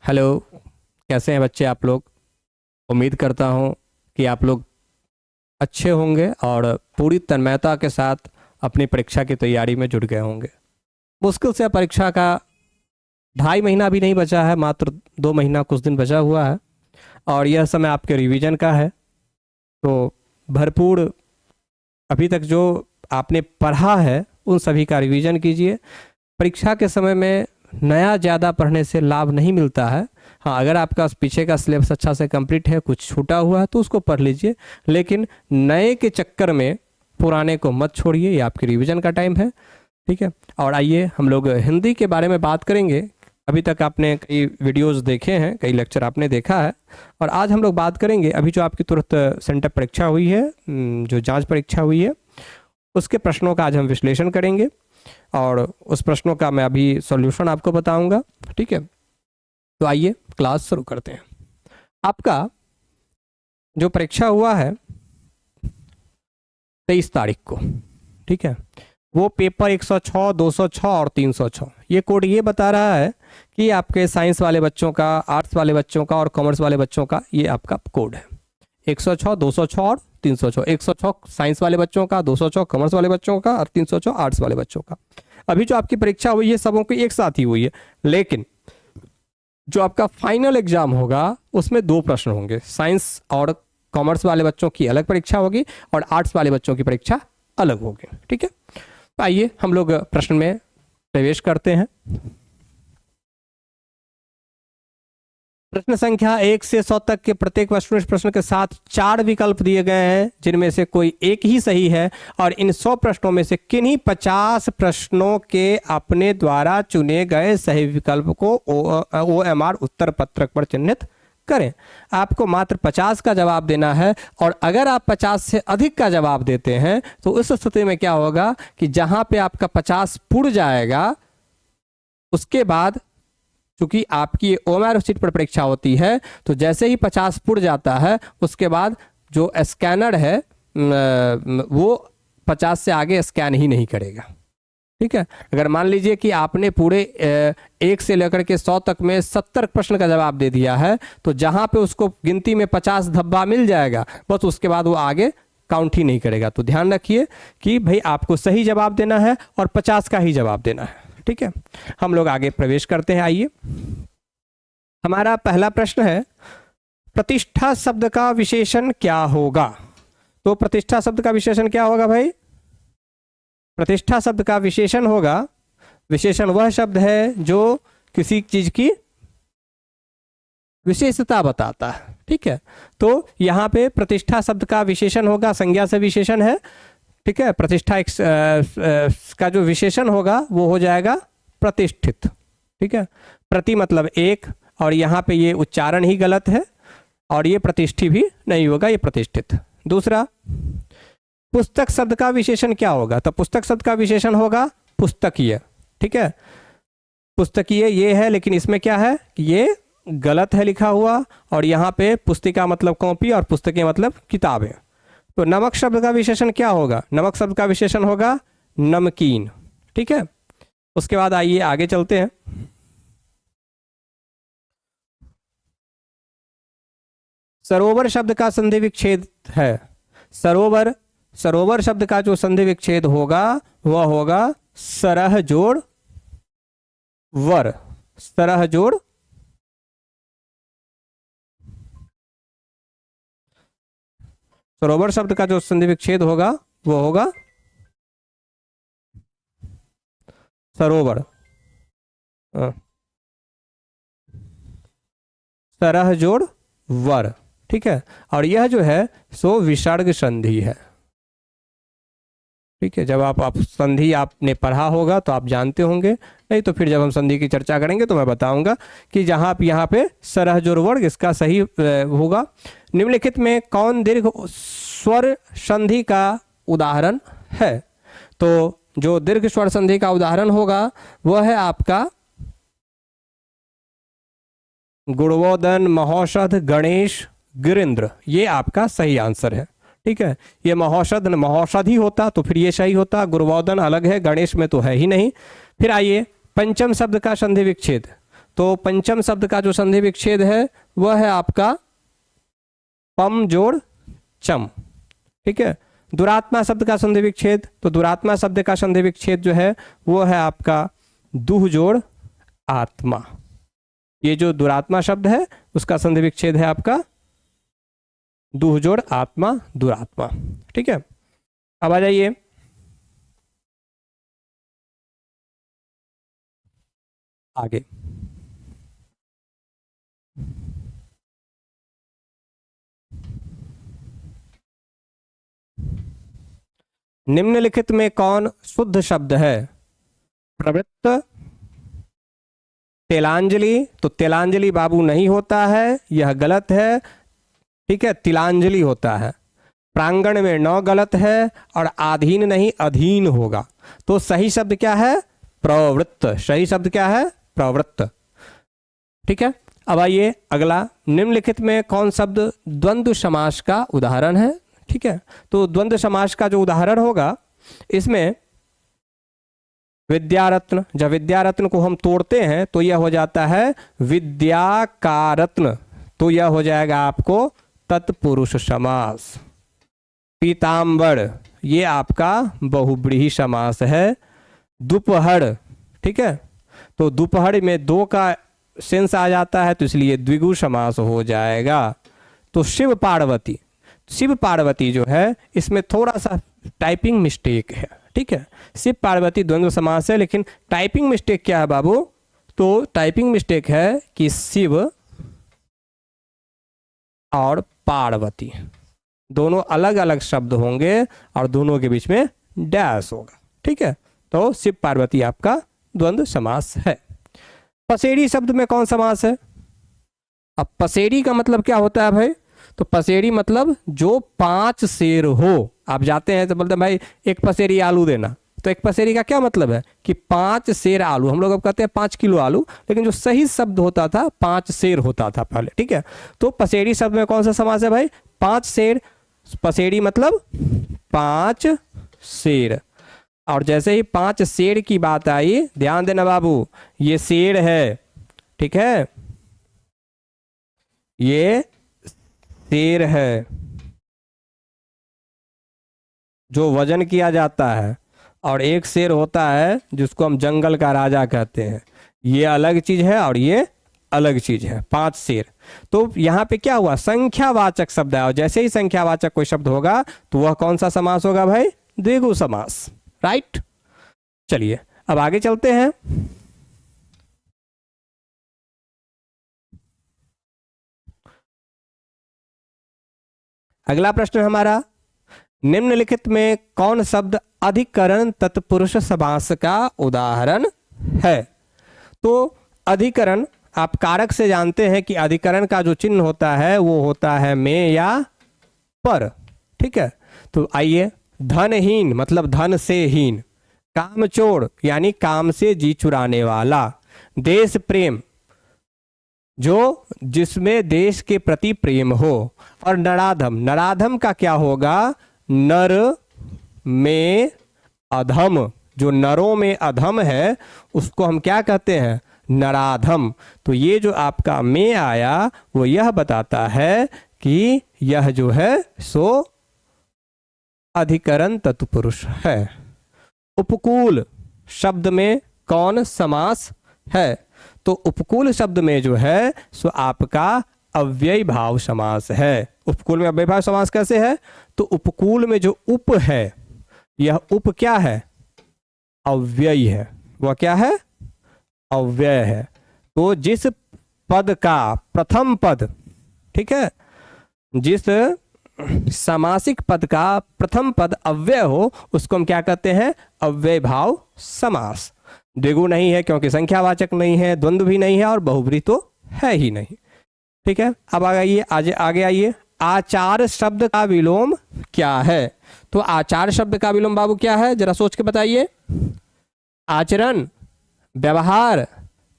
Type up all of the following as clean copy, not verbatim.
Hello. कैसे हैं बच्चे आप लोग। उम्मीद करता हूं कि आप लोग अच्छे होंगे और पूरी तन्मयता के साथ अपनी परीक्षा की तैयारी में जुट गए होंगे। मुश्किल से परीक्षा का 2.5 महीना भी नहीं बचा है, मात्र 2 महीना कुछ दिन बचा हुआ है और यह समय आपके रिवीजन का है। तो भरपूर अभी तक जो आपने पढ़ा है उन सभी का रिवीजन कीजिए। परीक्षा के समय में नया ज़्यादा पढ़ने से लाभ नहीं मिलता है। हाँ, अगर आपका पीछे का सिलेबस अच्छा से कंप्लीट है, कुछ छूटा हुआ है तो उसको पढ़ लीजिए, लेकिन नए के चक्कर में पुराने को मत छोड़िए। ये आपके रिवीजन का टाइम है, ठीक है। और आइए हम लोग हिंदी के बारे में बात करेंगे। अभी तक आपने कई वीडियोस देखे हैं, कई लेक्चर आपने देखा है और आज हम लोग बात करेंगे अभी जो आपकी तुरंत सेंटर परीक्षा हुई है, जो जांच परीक्षा हुई है, उसके प्रश्नों का आज हम विश्लेषण करेंगे और उस प्रश्नों का मैं अभी सॉल्यूशन आपको बताऊंगा, ठीक है। तो आइए क्लास शुरू करते हैं। आपका जो परीक्षा हुआ है 23 तारीख को, ठीक है, वो पेपर 106, 206 और 306, ये कोड ये बता रहा है कि आपके साइंस वाले बच्चों का, आर्ट्स वाले बच्चों का और कॉमर्स वाले बच्चों का ये आपका कोड है। 106, 206 और 306। 106 साइंस वाले बच्चों का, 206 कॉमर्स वाले बच्चों का और 306 आर्ट्स वाले बच्चों का। अभी जो आपकी परीक्षा हुई है सबों की एक साथ ही हुई है, लेकिन जो आपका फाइनल एग्जाम होगा उसमें 2 प्रश्न होंगे। साइंस और कॉमर्स वाले बच्चों की अलग परीक्षा होगी और आर्ट्स वाले बच्चों की परीक्षा अलग होगी, ठीक है। तो आइए हम लोग प्रश्न में प्रवेश करते हैं। प्रश्न संख्या 1 से 100 तक के प्रत्येक प्रश्न के साथ 4 विकल्प दिए गए हैं, जिनमें से कोई एक ही सही है और इन 100 प्रश्नों में से किन्हीं 50 प्रश्नों के अपने द्वारा चुने गए सही विकल्प को OMR उत्तर पत्रक पर चिन्हित करें। आपको मात्र 50 का जवाब देना है और अगर आप 50 से अधिक का जवाब देते हैं तो उस स्थिति में क्या होगा कि जहां पे आपका 50 पुर जाएगा, उसके बाद चूंकि आपकी OMR सीट पर परीक्षा होती है, तो जैसे ही 50 पुर जाता है उसके बाद जो स्कैनर है वो 50 से आगे स्कैन ही नहीं करेगा, ठीक है। अगर मान लीजिए कि आपने पूरे 1 से लेकर के 100 तक में 70 प्रश्न का जवाब दे दिया है, तो जहां पे उसको गिनती में 50 धब्बा मिल जाएगा, बस उसके बाद वो आगे काउंट ही नहीं करेगा। तो ध्यान रखिए कि भाई आपको सही जवाब देना है और 50 का ही जवाब देना है, ठीक है। हम लोग आगे प्रवेश करते हैं। आइए, हमारा पहला प्रश्न है, प्रतिष्ठा शब्द का विशेषण क्या होगा। तो प्रतिष्ठा शब्द का विशेषण क्या होगा भाई? प्रतिष्ठा शब्द का विशेषण होगा, विशेषण वह शब्द है जो किसी चीज की विशेषता बताता है, ठीक है। तो यहाँ पे प्रतिष्ठा शब्द का विशेषण होगा, संज्ञा से विशेषण है, ठीक है। प्रतिष्ठा का जो विशेषण होगा वो हो जाएगा प्रतिष्ठित, ठीक है। प्रति मतलब एक, और यहाँ पे ये उच्चारण ही गलत है और ये प्रतिष्ठित भी नहीं होगा, ये प्रतिष्ठित। दूसरा, पुस्तक शब्द का विशेषण क्या होगा? तो पुस्तक शब्द का विशेषण होगा पुस्तकीय, ठीक है। पुस्तकीय ये है, लेकिन इसमें क्या है, ये गलत है लिखा हुआ, और यहाँ पे पुस्तिका मतलब कॉपी और पुस्तकें मतलब किताबें। तो नमक शब्द का विशेषण क्या होगा? नमक शब्द का विशेषण होगा नमकीन, ठीक है। उसके बाद आइए आगे चलते हैं। सरोवर शब्द का संधि विच्छेद है। सरोवर, सरोवर शब्द का जो संधि विच्छेद होगा वह होगा सरह जोड़ वर। सरह जोड़, सरोवर शब्द का जो संधि विच्छेद होगा वो होगा सरोवर, सरह जोड़ वर, ठीक है। और यह जो है सो विसर्ग संधि है, ठीक है। जब आप संधि आपने पढ़ा होगा तो आप जानते होंगे, नहीं तो फिर जब हम संधि की चर्चा करेंगे तो मैं बताऊंगा कि जहां यहाँ पे सरह जोड़ वर्ग इसका सही होगा। निम्नलिखित में कौन दीर्घ स्वर संधि का उदाहरण है? तो जो दीर्घ स्वर संधि का उदाहरण होगा वह है आपका गुणवोदन, महौषध, गणेश, गिरिंद्र। ये आपका सही आंसर है, ठीक है। ये महौषध ही होता तो फिर ये सही होता, गुणवोदन अलग है, गणेश में तो है ही नहीं। फिर आइए पंचम शब्द का संधि विच्छेद। तो पंचम शब्द का जो संधि विच्छेद है वह है आपका पम जोड़ चम। ठीक है। दुरात्मा शब्द का संधि विच्छेद, तो दुरात्मा शब्द का संधि विच्छेद जो है वो है आपका दुह जोड़ आत्मा। ये जो दुरात्मा शब्द है उसका संधि विच्छेद है आपका दुह जोड़ आत्मा, दुरात्मा। ठीक है। अब आ जाइए आगे। निम्नलिखित में कौन शुद्ध शब्द है? प्रवृत्त, तिलांजलि, तो तिलांजलि बाबू नहीं होता है, यह गलत है। ठीक है, तिलांजलि होता है। प्रांगण में न गलत है, और आधीन नहीं अधीन होगा। तो सही शब्द क्या है? प्रवृत्त। सही शब्द क्या है? प्रवृत्त। ठीक है। अब आइए अगला, निम्नलिखित में कौन शब्द द्वंद्व समास का उदाहरण है? ठीक है, तो द्वंद्व समास का जो उदाहरण होगा इसमें विद्यारत्न, जब विद्यारत्न को हम तोड़ते हैं तो यह हो जाता है विद्याकारत्न, तो यह हो जाएगा आपको तत्पुरुष समास। पीताम्बर, ये आपका बहुब्रीहि समास है। दोपहर, ठीक है, तो दोपहर में दो का सेंस आ जाता है तो इसलिए द्विगु समास हो जाएगा। तो शिव पार्वती, शिव पार्वती जो है इसमें थोड़ा सा टाइपिंग मिस्टेक है। ठीक है, शिव पार्वती द्वंद्व समास है, लेकिन टाइपिंग मिस्टेक क्या है बाबू? तो टाइपिंग मिस्टेक है कि शिव और पार्वती दोनों अलग अलग शब्द होंगे और दोनों के बीच में डैश होगा। ठीक है, तो शिव पार्वती आपका द्वंद्व समास है। पसेड़ी शब्द में कौन समास है? अब पसेड़ी का मतलब क्या होता है भाई? तो पसेड़ी मतलब जो 5 सेर हो। आप जाते हैं तो बोलते हैं भाई एक पसेड़ी आलू देना, तो एक पसेड़ी का क्या मतलब है कि 5 सेर आलू। हम लोग अब कहते हैं 5 किलो आलू, लेकिन जो सही शब्द होता था 5 सेर होता था पहले। ठीक है, तो पसेड़ी शब्द में कौन सा समास है भाई? 5 सेर। पसेड़ी मतलब 5 सेर। और जैसे ही 5 सेर की बात आई, ध्यान देना बाबू, ये सेर है। ठीक है, ये सेर है जो वजन किया जाता है, और एक शेर होता है जिसको हम जंगल का राजा कहते हैं। ये अलग चीज है और ये अलग चीज है। 5 शेर। तो यहाँ पे क्या हुआ? संख्यावाचक शब्द है, और जैसे ही संख्यावाचक कोई शब्द होगा तो वह कौन सा समास होगा भाई? द्विगु समास। राइट, चलिए अब आगे चलते हैं। अगला प्रश्न हमारा, निम्नलिखित में कौन शब्द अधिकरण तत्पुरुष समास का उदाहरण है? तो अधिकरण आप कारक से जानते हैं कि अधिकरण का जो चिन्ह होता है वो होता है में या पर। ठीक है, तो आइए, धनहीन मतलब धन से हीन। कामचोर यानी काम से जी चुराने वाला। देश प्रेम, जो जिसमें देश के प्रति प्रेम हो। और नराधम, नराधम का क्या होगा? नर में अधम, जो नरों में अधम है उसको हम क्या कहते हैं? नराधम। तो ये जो आपका में आया वो यह बताता है कि यह जो है सो अधिकरण तत्पुरुष है। उपकूल शब्द में कौन समास है? तो उपकूल शब्द में जो है सो आपका अव्ययी भाव समास है। उपकूल में अव्ययी भाव समास कैसे है? तो उपकूल में जो उप है, यह उप क्या है? अव्ययी है। वह क्या है? अव्यय है। तो जिस पद का प्रथम पद, ठीक है, जिस सामासिक पद का प्रथम पद अव्यय हो उसको हम क्या कहते हैं? अव्यय भाव समास। द्विगु नहीं है क्योंकि संख्यावाचक नहीं है, द्वंद्व भी नहीं है, और बहुब्रीहि तो है ही नहीं। ठीक है, अब आगे आइए। आचार शब्द का विलोम क्या है? तो आचार शब्द का विलोम बाबू क्या है? जरा सोच के बताइए। आचरण, व्यवहार,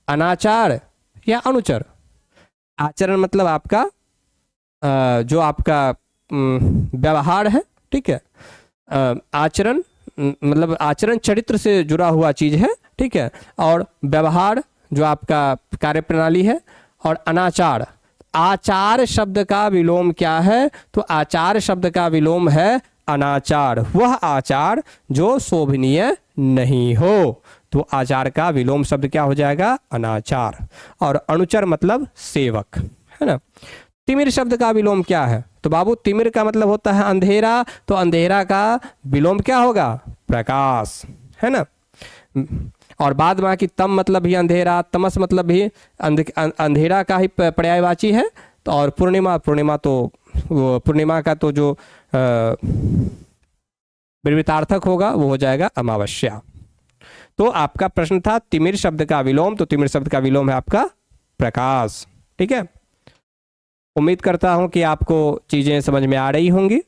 अनाचार या अनुचर? आचरण मतलब आपका जो आपका व्यवहार है। ठीक है, आचरण मतलब आचरण चरित्र से जुड़ा हुआ चीज है। ठीक है, और व्यवहार जो आपका कार्यप्रणाली है, और अनाचार। आचार शब्द का विलोम क्या है? तो आचार शब्द का विलोम है अनाचार, वह आचार जो शोभनीय नहीं हो। तो आचार का विलोम शब्द क्या हो जाएगा? अनाचार। और अनुचर मतलब सेवक, है ना। तिमिर शब्द का विलोम क्या है? तो बाबू तिमिर का मतलब होता है अंधेरा, तो अंधेरा का विलोम क्या होगा? प्रकाश, है ना। और बाद में कि तम मतलब भी अंधेरा, तमस मतलब भी अंधेरा का ही पर्यायवाची है। तो और पूर्णिमा, पूर्णिमा तो वो पूर्णिमा का तो जो विवृतार्थक होगा वो हो जाएगा अमावस्या। तो आपका प्रश्न था तिमिर शब्द का विलोम, तो तिमिर शब्द का विलोम है आपका प्रकाश। ठीक है, उम्मीद करता हूं कि आपको चीजें समझ में आ रही होंगी।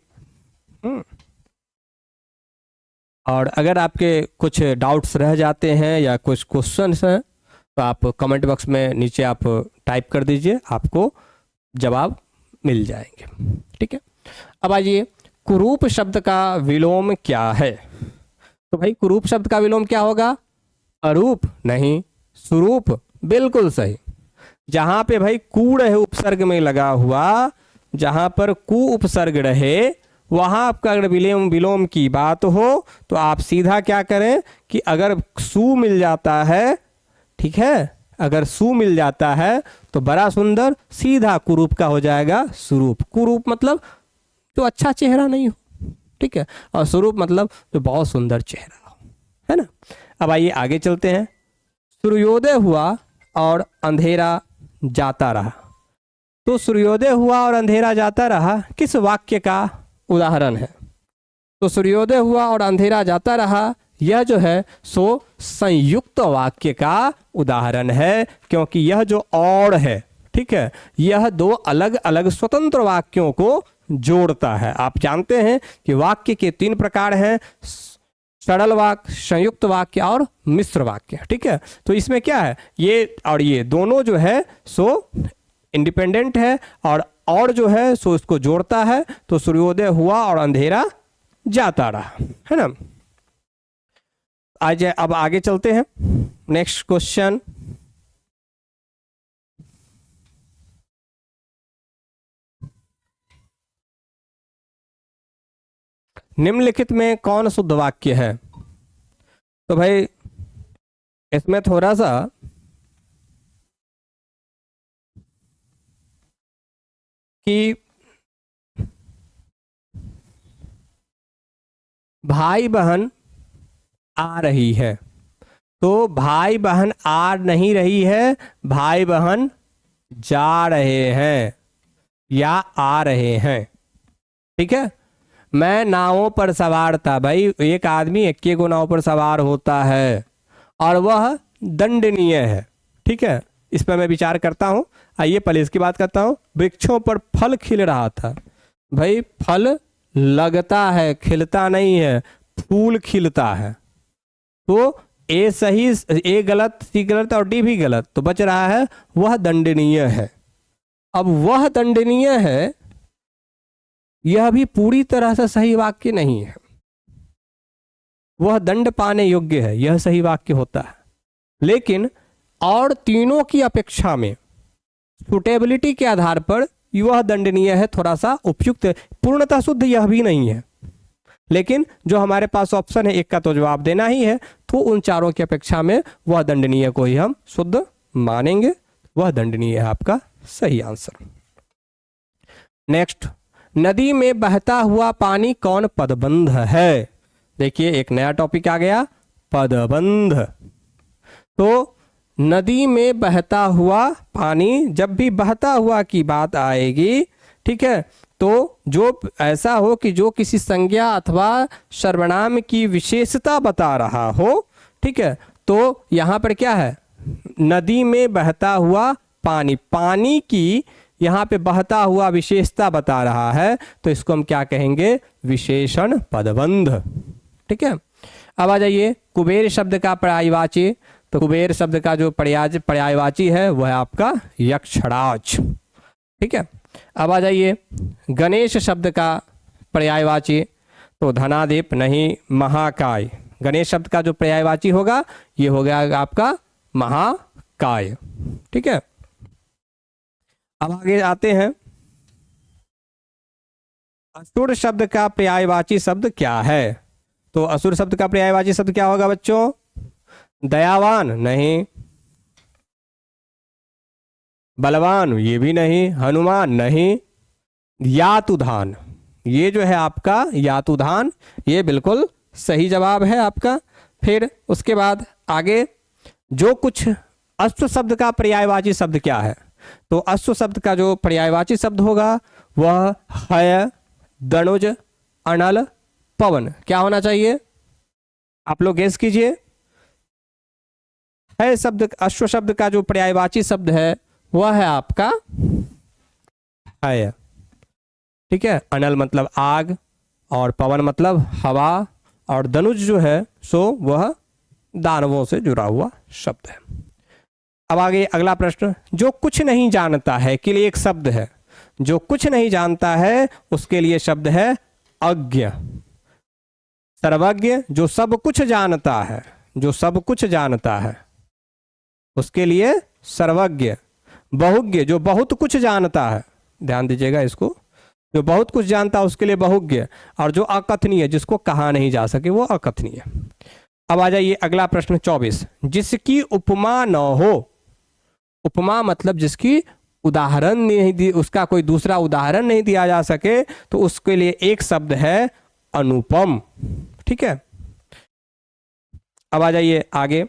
और अगर आपके कुछ डाउट्स रह जाते हैं या कुछ क्वेश्चंस हैं तो आप कमेंट बॉक्स में नीचे आप टाइप कर दीजिए, आपको जवाब मिल जाएंगे। ठीक है, अब आइए कुरूप शब्द का विलोम क्या है? तो भाई कुरूप शब्द का विलोम क्या होगा? अरूप नहीं, सुरूप। बिल्कुल सही। जहां पे भाई कू रहे उपसर्ग में लगा हुआ, जहां पर कु उपसर्ग रहे वहां आपका अगर विलोम की बात हो तो आप सीधा क्या करें कि अगर सु मिल जाता है, ठीक है, अगर सु मिल जाता है तो बड़ा सुंदर सीधा कुरूप का हो जाएगा सुरूप। कुरूप मतलब जो अच्छा चेहरा नहीं हो, ठीक है, और स्वरूप मतलब जो बहुत सुंदर चेहरा हो, है ना। अब आइए आगे चलते हैं। सूर्योदय हुआ और अंधेरा जाता रहा। तो सूर्योदय हुआ और अंधेरा जाता रहा किस वाक्य का उदाहरण है? तो सूर्योदय हुआ और अंधेरा जाता रहा, यह जो है सो संयुक्त वाक्य का उदाहरण है, क्योंकि यह जो और है, ठीक है, यह दो अलग अलग स्वतंत्र वाक्यों को जोड़ता है। आप जानते हैं कि वाक्य के 3 प्रकार हैं, सरल वाक्य, संयुक्त वाक्य और मिश्र वाक्य। ठीक है, तो इसमें क्या है, ये और ये दोनों जो है सो इंडिपेंडेंट है, और जो है सो इसको जोड़ता है। तो सूर्योदय हुआ और अंधेरा जाता रहा, है ना। आज अब आगे चलते हैं। नेक्स्ट क्वेश्चन, निम्नलिखित में कौन शुद्ध वाक्य है? तो भाई इसमें थोड़ा सा कि भाई बहन आ रही है, तो भाई बहन आ नहीं रही है, भाई बहन जा रहे हैं या आ रहे हैं। ठीक है, मैं नावों पर सवार था। भाई एक आदमी 21 गो नाव पर सवार होता है और वह दंडनीय है। ठीक है, इस पर मैं विचार करता हूं। आइए पहले इसकी बात करता हूं। वृक्षों पर फल खिल रहा था। भाई फल लगता है, खिलता नहीं है, फूल खिलता है। तो ए सही, ए गलत, सी गलत और डी भी गलत, तो बच रहा है वह दंडनीय है। अब वह दंडनीय है, यह भी पूरी तरह से सही वाक्य नहीं है। वह दंड पाने योग्य है, यह सही वाक्य होता है, लेकिन और तीनों की अपेक्षा में सुटेबिलिटी के आधार पर वह दंडनीय है, थोड़ा सा उपयुक्त है। पूर्णतः शुद्ध यह भी नहीं है, लेकिन जो हमारे पास ऑप्शन है एक का तो जवाब देना ही है, तो उन चारों की अपेक्षा में वह दंडनीय को ही हम शुद्ध मानेंगे। वह दंडनीय है आपका सही आंसर। नेक्स्ट, नदी में बहता हुआ पानी कौन पदबंध है? देखिए एक नया टॉपिक आ गया, पदबंध। तो नदी में बहता हुआ पानी, जब भी बहता हुआ की बात आएगी, ठीक है, तो जो ऐसा हो कि जो किसी संज्ञा अथवा सर्वनाम की विशेषता बता रहा हो, ठीक है, तो यहां पर क्या है, नदी में बहता हुआ पानी, पानी की यहां पे बहता हुआ विशेषता बता रहा है, तो इसको हम क्या कहेंगे, विशेषण पदबंध। ठीक है, अब आ जाइए कुबेर शब्द का पर्यायवाची। तो कुबेर शब्द का जो पर्यायवाची है वह आपका यक्षराज। ठीक है, अब आ जाइए गणेश शब्द का पर्यायवाची। तो धनाधिप नहीं, महाकाय। गणेश शब्द का जो पर्यायवाची होगा ये हो गया आपका काय। ठीक है, अब आगे आते हैं। असुर शब्द का पर्यायवाची शब्द क्या है? तो असुर शब्द का पर्यायवाची शब्द क्या होगा बच्चों? दयावान नहीं, बलवान ये भी नहीं, हनुमान नहीं, यातुधान, ये जो है आपका यातुधान, ये बिल्कुल सही जवाब है आपका। फिर उसके बाद आगे, जो कुछ अश्व शब्द का पर्यायवाची शब्द क्या है? तो अश्व शब्द का जो पर्यायवाची शब्द होगा वह है दनुज, अनल, पवन। क्या होना चाहिए? आप लोग गेस कीजिए। है शब्द, अश्व शब्द का जो पर्यायवाची शब्द है वह है आपका है। ठीक है, अनल मतलब आग, और पवन मतलब हवा, और धनुष जो है सो वह दानवों से जुड़ा हुआ शब्द है। अब आगे अगला प्रश्न, जो कुछ नहीं जानता है के लिए एक शब्द है। जो कुछ नहीं जानता है उसके लिए शब्द है अज्ञ। सर्वज्ञ जो सब कुछ जानता है, जो सब कुछ जानता है उसके लिए सर्वज्ञ। बहुज्ञ जो बहुत कुछ जानता है, ध्यान दीजिएगा इसको, जो बहुत कुछ जानता है उसके लिए बहुज्ञ। और जो अकथनीय, जिसको कहा नहीं जा सके, वो अकथनीय। अब आ जाइए अगला प्रश्न 24, जिसकी उपमा न हो। उपमा मतलब जिसकी उदाहरण नहीं दी, उसका कोई दूसरा उदाहरण नहीं दिया जा सके, तो उसके लिए एक शब्द है अनुपम। ठीक है, अब आ जाइए आगे।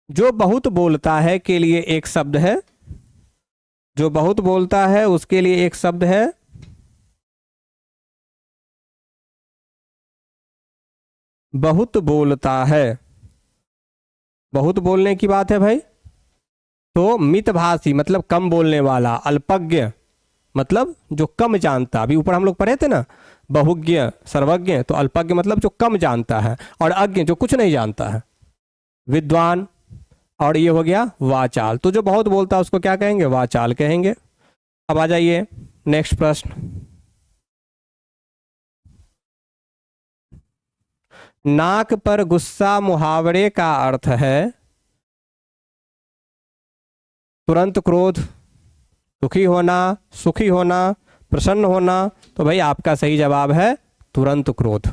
जो बहुत बोलता है के लिए एक शब्द है। जो बहुत बोलता है उसके लिए एक शब्द है बहुत बोलता है। बहुत बोलने की बात है भाई, तो मितभाषी मतलब कम बोलने वाला। अल्पज्ञ मतलब जो कम जानता, अभी ऊपर हम लोग पढ़े थे ना, बहुज्ञ, सर्वज्ञ, तो अल्पज्ञ मतलब जो कम जानता है, और अज्ञ जो कुछ नहीं जानता है। विद्वान, और ये हो गया वाचाल। तो जो बहुत बोलता है उसको क्या कहेंगे? वाचाल कहेंगे। अब आ जाइए नेक्स्ट प्रश्न, नाक पर गुस्सा मुहावरे का अर्थ है तुरंत क्रोध, दुखी होना, सुखी होना, प्रसन्न होना। तो भाई आपका सही जवाब है तुरंत क्रोध।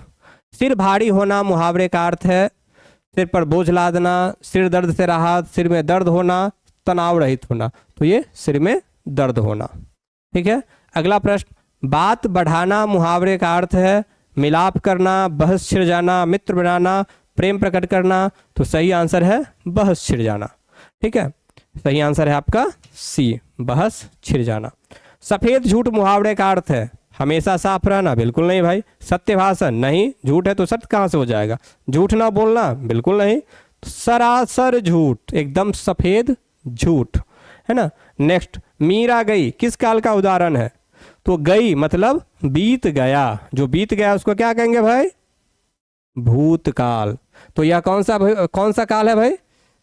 सिर भारी होना मुहावरे का अर्थ है सिर पर बोझ लादना, सिर दर्द से राहत, सिर में दर्द होना, तनाव रहित होना। तो ये सिर में दर्द होना। ठीक है, अगला प्रश्न, बात बढ़ाना मुहावरे का अर्थ है मिलाप करना, बहस छिड़ जाना, मित्र बनाना, प्रेम प्रकट करना। तो सही आंसर है बहस छिड़ जाना। ठीक है, सही आंसर है आपका सी, बहस छिड़ जाना। सफेद झूठ मुहावरे का अर्थ है हमेशा साफ रहना। बिल्कुल नहीं भाई। सत्य भाषण नहीं, झूठ है तो सत्य कहाँ से हो जाएगा? झूठ ना बोलना, बिल्कुल नहीं। तो सरासर झूठ, एकदम सफेद झूठ, है ना। नेक्स्ट, मीरा गई किस काल का उदाहरण है? तो गई मतलब बीत गया, जो बीत गया उसको क्या कहेंगे भाई? भूतकाल। तो यह कौन सा काल है भाई?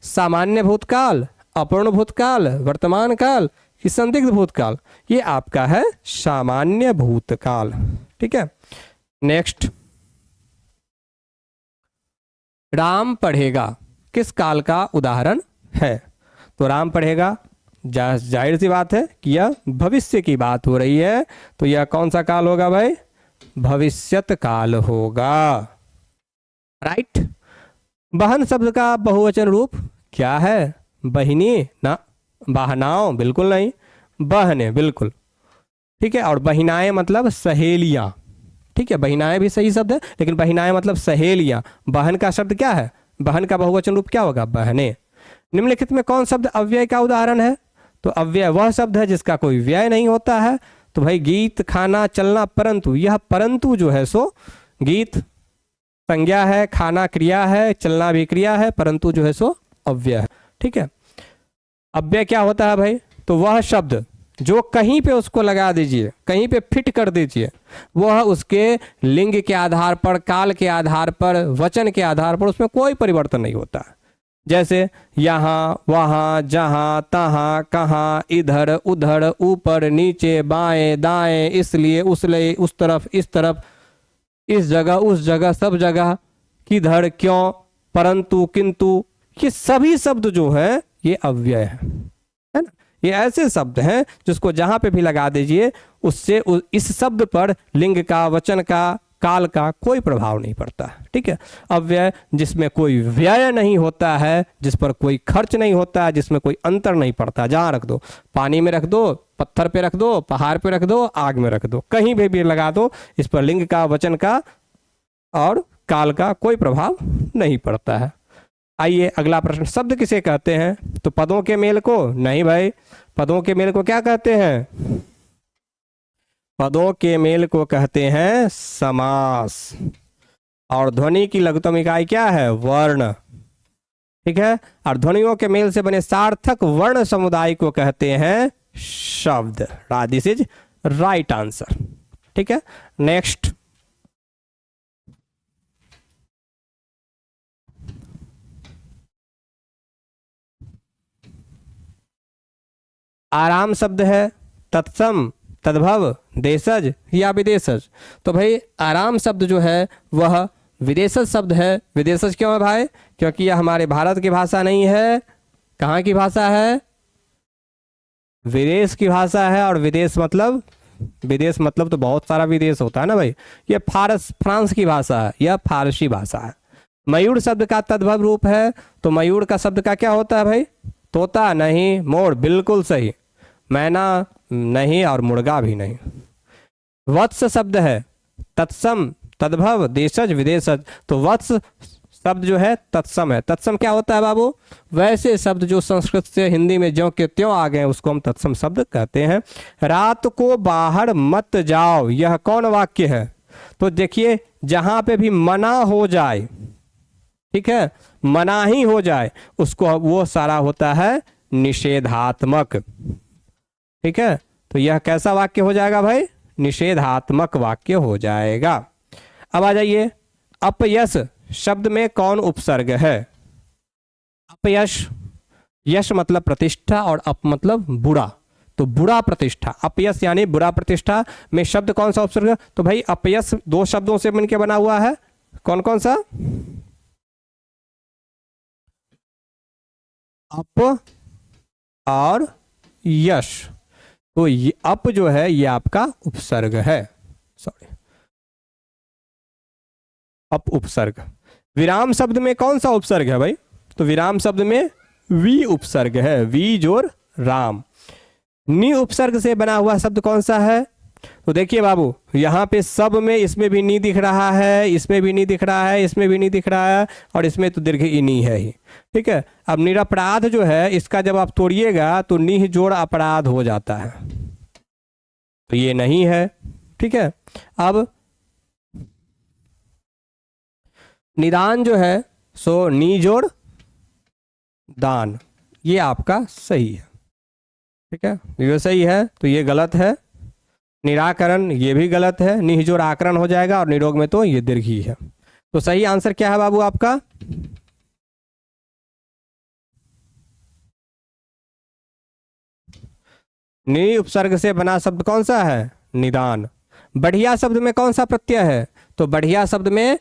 सामान्य भूतकाल, अपूर्ण भूतकाल, वर्तमान काल कि संदिग्ध भूतकाल? ये आपका है सामान्य भूतकाल। ठीक है, नेक्स्ट, राम पढ़ेगा किस काल का उदाहरण है? तो राम पढ़ेगा, जाहिर सी बात है कि यह भविष्य की बात हो रही है, तो यह कौन सा काल होगा भाई? भविष्यत काल होगा। राइट। बहन शब्द का बहुवचन रूप क्या है? बहिनी ना, बहनाओं बिल्कुल नहीं, बहने बिल्कुल। ठीक है, और बहिनाएं मतलब सहेलियां। ठीक है, बहिनाएं भी सही शब्द है, लेकिन बहिनाएं मतलब सहेलियां। बहन का शब्द क्या है? बहन का बहुवचन रूप क्या होगा? बहने। निम्नलिखित में कौन शब्द अव्यय का उदाहरण है? तो अव्यय वह शब्द है जिसका कोई व्यय नहीं होता है। तो भाई गीत, खाना, चलना, परंतु। यह परंतु जो है सो गीत संज्ञा है, खाना क्रिया है, चलना भी क्रिया है, परंतु जो है सो अव्यय है। ठीक है, अव्यय क्या होता है भाई? तो वह शब्द जो कहीं पे उसको लगा दीजिए, कहीं पे फिट कर दीजिए, वह उसके लिंग के आधार पर, काल के आधार पर, वचन के आधार पर उसमें कोई परिवर्तन नहीं होता है। जैसे यहाँ, वहाँ, जहाँ, तहाँ, कहाँ, इधर, उधर, ऊपर, नीचे, बाएं, दाएं, इसलिए, उसलिए, उस तरफ, इस तरफ। इस जगह, उस जगह, सब जगह, किधर, क्यों, परंतु, किंतु, ये सभी शब्द जो है ये अव्यय है ना। ये ऐसे शब्द हैं जिसको जहां पे भी लगा दीजिए उससे इस शब्द पर लिंग का, वचन का, काल का कोई प्रभाव नहीं पड़ता। ठीक है। अव्यय जिसमें कोई व्यय नहीं होता है, जिस पर कोई खर्च नहीं होता है, जिसमें कोई अंतर नहीं पड़ता। जहां रख दो, पानी में रख दो, पत्थर पे रख दो, पहाड़ पे रख दो, आग में रख दो, कहीं भी लगा दो, इस पर लिंग का, वचन का और काल का कोई प्रभाव नहीं पड़ता है। आइए अगला प्रश्न, शब्द किसे कहते हैं? तो पदों के मेल को? नहीं भाई, पदों के मेल को क्या कहते हैं? पदों के मेल को कहते हैं समास। और ध्वनि की लघुत्तम इकाई क्या है? वर्ण। ठीक है। और ध्वनियों के मेल से बने सार्थक वर्ण समुदाय को कहते हैं शब्द। This is right answer. ठीक है। नेक्स्ट, आराम शब्द है तत्सम, तद्भव, देशज या विदेशज? तो भाई आराम शब्द जो है वह विदेशज शब्द है। विदेशज क्यों है भाई? क्योंकि यह हमारे भारत की भाषा नहीं है। कहाँ की भाषा है? विदेश की भाषा है। और विदेश मतलब तो बहुत सारा विदेश होता है ना भाई। यह फ्रांस की भाषा है, यह फारसी भाषा है। मयूर शब्द का तद्भव रूप है। तो मयूर का शब्द का क्या होता है भाई? तोता नहीं, मोर, बिल्कुल सही। मैना नहीं और मुर्गा भी नहीं। वत्स शब्द है तत्सम, तद्भव, देशज, विदेशज। तो वत्स शब्द जो है तत्सम है। तत्सम क्या होता है बाबू? वैसे शब्द जो संस्कृत से हिंदी में ज्यों के त्यों आ गए उसको हम तत्सम शब्द कहते हैं। रात को बाहर मत जाओ, यह कौन वाक्य है? तो देखिए जहां पे भी मना हो जाए, ठीक है, मनाही हो जाए, उसको वो सारा होता है निषेधात्मक। ठीक है। तो यह कैसा वाक्य हो जाएगा भाई? निषेधात्मक वाक्य हो जाएगा। अब आ जाइए, अपयश शब्द में कौन उपसर्ग है? अपयश, यश मतलब प्रतिष्ठा और अप मतलब बुरा। तो बुरा प्रतिष्ठा, अपयश यानी बुरा प्रतिष्ठा में शब्द कौन सा उपसर्ग? तो भाई अपयश दो शब्दों से मिलकर बना हुआ है। कौन कौन सा? अप और यश। तो ये अप जो है ये आपका उपसर्ग है, सॉरी, अप उपसर्ग। विराम शब्द में कौन सा उपसर्ग है भाई? तो विराम शब्द में वी उपसर्ग है, वी जोर राम। नी उपसर्ग से बना हुआ शब्द कौन सा है? तो देखिए बाबू, यहाँ पे सब में इसमें भी नी दिख रहा है, इसमें भी नी दिख रहा है, इसमें भी नी दिख रहा है, और इसमें तो दीर्घ ई नी है ही। ठीक है। अब निरपराध जो है इसका जब आप तोड़िएगा तो नी जोड़ अपराध हो जाता है, तो ये नहीं है। ठीक है। अब निदान जो है सो नी जोड़ दान, ये आपका सही है। ठीक है, ये सही है तो ये गलत है। निराकरण ये भी गलत है, निह जोड़ आकरण हो जाएगा, और निरोग में तो ये दीर्घी है। तो सही आंसर क्या है बाबू आपका? नि उपसर्ग से बना शब्द कौन सा है? निदान। बढ़िया शब्द में कौन सा प्रत्यय है? तो बढ़िया शब्द में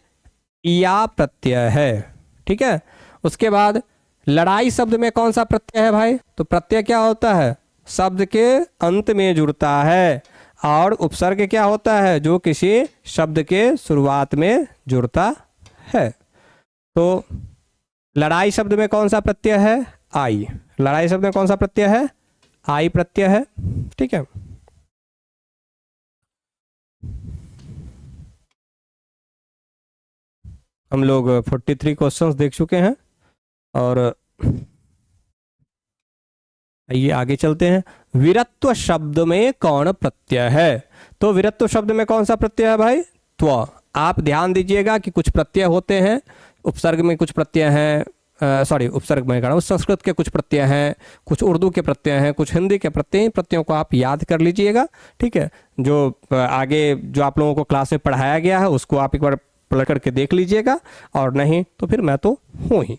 या प्रत्यय है। ठीक है। उसके बाद लड़ाई शब्द में कौन सा प्रत्यय है भाई? तो प्रत्यय क्या होता है? शब्द के अंत में जुड़ता है। और उपसर्ग क्या होता है? जो किसी शब्द के शुरुआत में जुड़ता है। तो लड़ाई शब्द में कौन सा प्रत्यय है? आई। लड़ाई शब्द में कौन सा प्रत्यय है? आई प्रत्यय है। ठीक है। हम लोग 43 क्वेश्चंस देख चुके हैं, और आइए आगे चलते हैं। वीरत्व शब्द में कौन प्रत्यय है? तो वीरत्व शब्द में कौन सा प्रत्यय है भाई? त्व। आप ध्यान दीजिएगा कि कुछ प्रत्यय होते हैं, उपसर्ग में कुछ प्रत्यय हैं, सॉरी उपसर्ग में कह रहा हूँ, संस्कृत के कुछ प्रत्यय हैं, कुछ उर्दू के प्रत्यय हैं, कुछ हिंदी के प्रत्यय। प्रत्ययों को आप याद कर लीजिएगा। ठीक है। जो आगे जो आप लोगों को क्लास में पढ़ाया गया है उसको आप एक बार पलट करके देख लीजिएगा, और नहीं तो फिर मैं तो हूँ ही।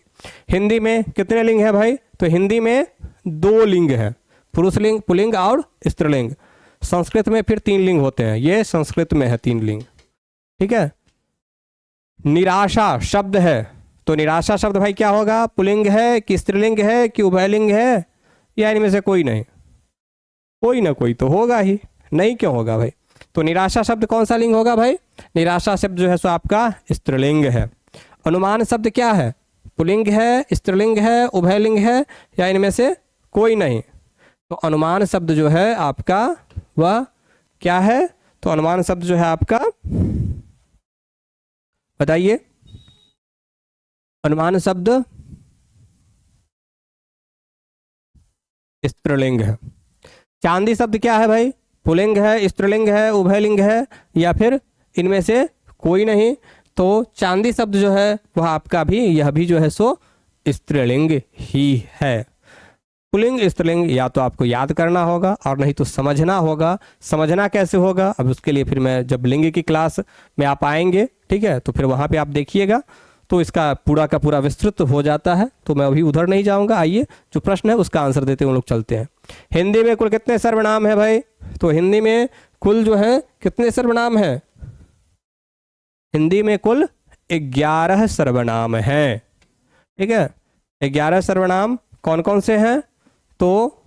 हिंदी में कितने लिंग है भाई? तो हिंदी में 2 लिंग है, पुरुषलिंग, पुल्लिंग और स्त्रीलिंग। संस्कृत में फिर 3 लिंग होते हैं, ये संस्कृत में है 3 लिंग। ठीक है। निराशा शब्द है, तो निराशा शब्द भाई क्या होगा? पुल्लिंग है कि स्त्रीलिंग है कि उभयलिंग है, या इनमें से कोई नहीं? कोई ना कोई तो होगा ही, नहीं क्यों होगा भाई? तो निराशा शब्द कौन सा लिंग होगा भाई? निराशा शब्द जो है सो आपका स्त्रीलिंग है। अनुमान शब्द क्या है? पुल्लिंग है, स्त्रीलिंग है, उभयलिंग है, या इनमें से कोई नहीं? तो अनुमान शब्द जो है आपका वह क्या है? तो अनुमान शब्द जो है आपका, बताइए, अनुमान शब्द स्त्रीलिंग है। चांदी शब्द क्या है भाई? पुल्लिंग है, स्त्रीलिंग है, उभयलिंग है, या फिर इनमें से कोई नहीं? तो चांदी शब्द जो है वह आपका भी, यह भी जो है सो स्त्रीलिंग ही है। पुल्लिंग स्त्रीलिंग या तो आपको याद करना होगा और नहीं तो समझना होगा। समझना कैसे होगा? अब उसके लिए फिर मैं जब लिंग की क्लास में आप आएंगे, ठीक है, तो फिर वहाँ पे आप देखिएगा तो इसका पूरा का पूरा विस्तृत हो जाता है, तो मैं अभी उधर नहीं जाऊँगा। आइए जो प्रश्न है उसका आंसर देते हुए हम लोग चलते हैं। हिंदी में कुल कितने सर्वनाम है भाई? तो हिंदी में कुल जो है कितने सर्वनाम है? हिंदी में कुल 11 सर्वनाम हैं, ठीक है। 11 सर्वनाम कौन कौन से हैं? तो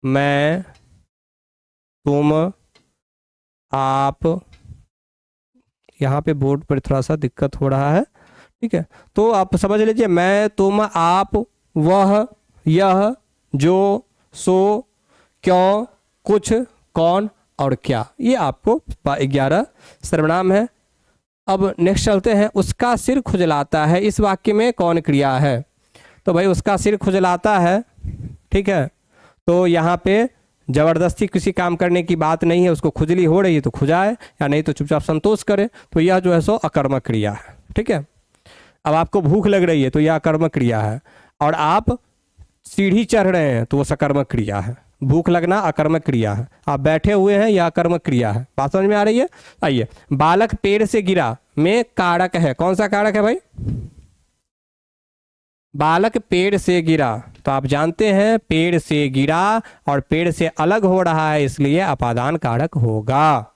मैं, तुम, आप, यहाँ पे बोर्ड पर थोड़ा सा दिक्कत हो रहा है, ठीक है, तो आप समझ लीजिए, मैं, तुम, आप, वह, यह, जो, सो, क्यों, कुछ, कौन और क्या, ये आपको 11 सर्वनाम है। अब नेक्स्ट चलते हैं। उसका सिर खुजलाता है, इस वाक्य में कौन क्रिया है? तो भाई उसका सिर खुजलाता है, ठीक है, तो यहाँ पे ज़बरदस्ती किसी काम करने की बात नहीं है। उसको खुजली हो रही है तो खुजाए, या नहीं तो चुपचाप संतोष करे, तो यह जो है सो अकर्मक क्रिया है, ठीक है। अब आपको भूख लग रही है तो यह अकर्मक क्रिया है, और आप सीढ़ी चढ़ रहे हैं तो वो सकर्मक क्रिया है। भूख लगना अकर्मक क्रिया है, आप बैठे हुए हैं यह अकर्मक क्रिया है। बात समझ में आ रही है? आइए, बालक पेड़ से गिरा में कारक है, कौन सा कारक है भाई? बालक पेड़ से गिरा, तो आप जानते हैं पेड़ से गिरा और पेड़ से अलग हो रहा है, इसलिए अपादान कारक होगा।